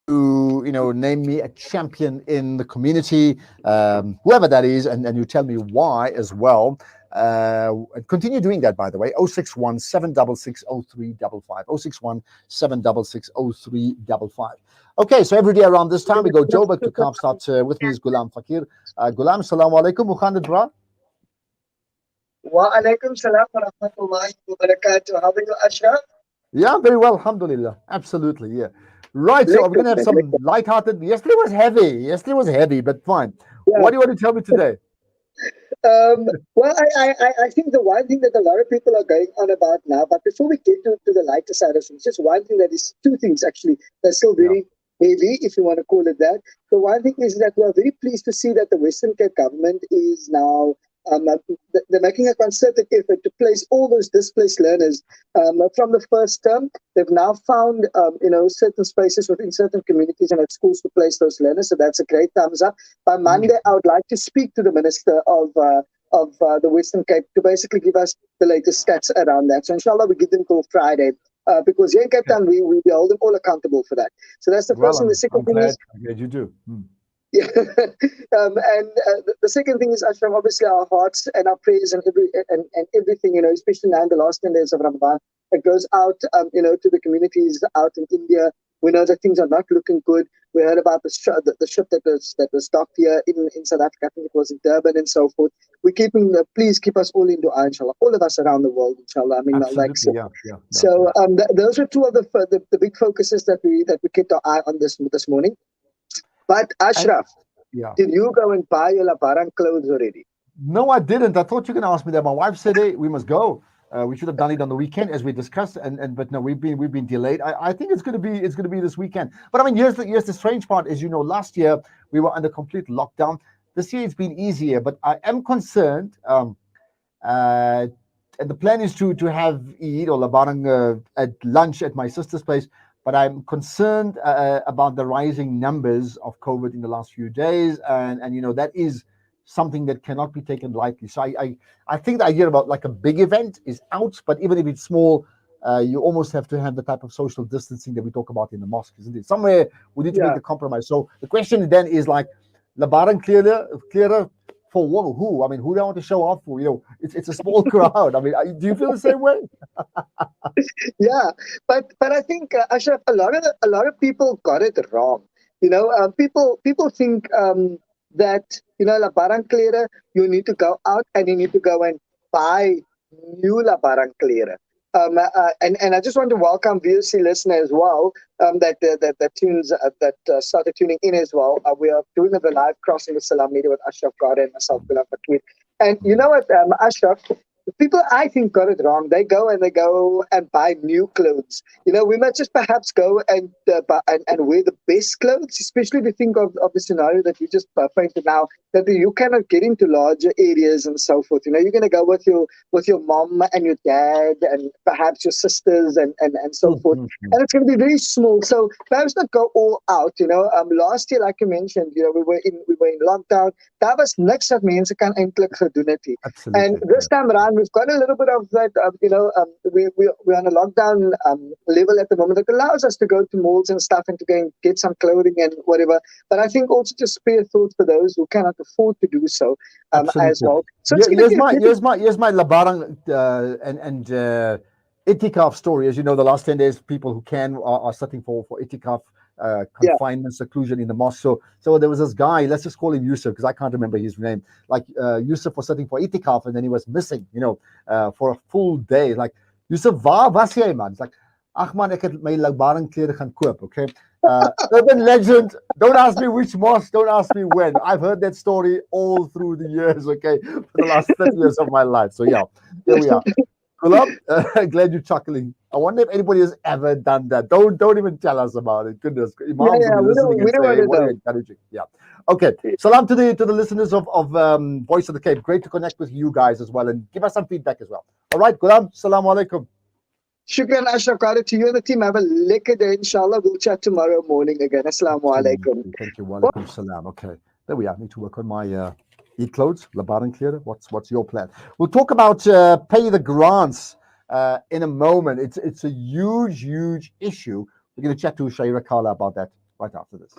to, name me a champion in the community, whoever that is, and you tell me why as well. Continue doing that, by the way. 061 766 0355. 061 766 0355. Okay, so every day around this time we go Jobu'rg to Kaapstad. With me is Goolam Fakir. Goolam, salamu alaikum. Hoe gaan het, bra? Wa alaikum salam wa rahmatullahi wa barakatuh. How are you, Ashraf? Yeah, very well, alhamdulillah. Absolutely, yeah. Right, so we're going to have some light-hearted. Yesterday was heavy, but fine. Yeah. What do you want to tell me today? Well, I think the one thing that a lot of people are going on about now, but before we get to the lighter side of things, just one thing that is two things actually that's still very heavy, if you want to call it that. The one thing is that we are very pleased to see that the Western Cape government is now they're making a concerted effort to place all those displaced learners from the first term. They've now found, certain spaces within certain communities and at schools to place those learners. So that's a great thumbs up. By Monday, I would like to speak to the Minister of the Western Cape to basically give us the latest stats around that. So inshallah, we give them till Friday. Because here in Cape Town, we hold them all accountable for that. So that's the first thing. The second thing is, I'm glad you do. Yeah, the second thing is, Ashraf, obviously our hearts and our prayers and everything, especially now in the last 10 days of Ramadan, it goes out, to the communities out in India. We know that things are not looking good. We heard about the ship that was docked here in South Africa. I think it was in Durban and so forth. We're keeping, please keep us all in dua, inshallah. All of us around the world, inshallah. I mean, absolutely, so those are two of the big focuses that we kept our eye on this morning. But Ashraf, did you go and buy your Labaran clothes already? No, I didn't. I thought you were going to ask me that. My wife said, "Hey, we must go. We should have done it on the weekend, as we discussed." But no, we've been delayed. I think it's going to be this weekend. But I mean, here's the strange part. As you know, last year we were under complete lockdown. This year it's been easier, but I am concerned. And the plan is to have Eid or Labaran at lunch at my sister's place. But I'm concerned about the rising numbers of COVID in the last few days, and that is something that cannot be taken lightly. So I think the idea about like a big event is out, but even if it's small, you almost have to have the type of social distancing that we talk about in the mosque, isn't it? Somewhere we need to make the compromise. So the question then is like, Labaran clearer for who? I mean, who do I want to show off for? It's a small crowd. I mean, do you feel the same way? Yeah, but I think Ashraf, a lot of people got it wrong. People think that Labaran klere, you need to go out and you need to go and buy new Labaran klere. And I just want to welcome VOC listener as well. That started tuning in as well. We are doing the live crossing with Salam Media with Ashraf, Garda, and myself, Goolam Fakir. And you know what, Ashraf, people I think got it wrong. They go and buy new clothes. We might just perhaps go and wear the best clothes, especially if you think of the scenario that you just painted now, that you cannot get into larger areas and so forth. You're going to go with your mom and your dad and perhaps your sisters and so forth. And it's going to be very small. So perhaps not go all out. Last year, like you mentioned, we were in lockdown. Daar was niks dat mense kan eintlik gedoen het. And this time around, we've got a little bit of that. We're on a lockdown level at the moment that allows us to go to malls and stuff and to go and get some clothing and whatever. But I think also to spare thought for those who cannot afford to do so as well. So here's my Labaran and itikaf story. As you know, the last 10 days, people who can are sitting for itikaf. Confinement, seclusion in the mosque. So there was this guy, let's just call him Yusuf, because I can't remember his name. Like Yusuf was sitting for itikaf and then he was missing, for a full day. Like, Yusuf, waar was jy, man? It's like, ach man, ek het my Labaran klere gaan koop, okay? Urban legend, don't ask me which mosque, don't ask me when. I've heard that story all through the years, okay, for the last 30 years of my life. So yeah, here we are. Goolam, glad you're chuckling. I wonder if anybody has ever done that. Don't even tell us about it. Goodness, Imams will be listening and say, "What are you encouraging?" Yeah. Okay. Salam to the listeners of Voice of the Cape. Great to connect with you guys as well and give us some feedback as well. All right, Goolam. Assalamu alaikum. Shukran, Ashraf. To you and the team. Have a lekker day, inshallah. We'll chat tomorrow morning again. Assalamu alaikum. Thank you. Wa alaikum salam. Okay. There we are. I need to work on my Eid clothes, Labaran klere. What's your plan? We'll talk about pay the grants in a moment. It's a huge issue. We're going to chat to Shaira Kala about that right after this.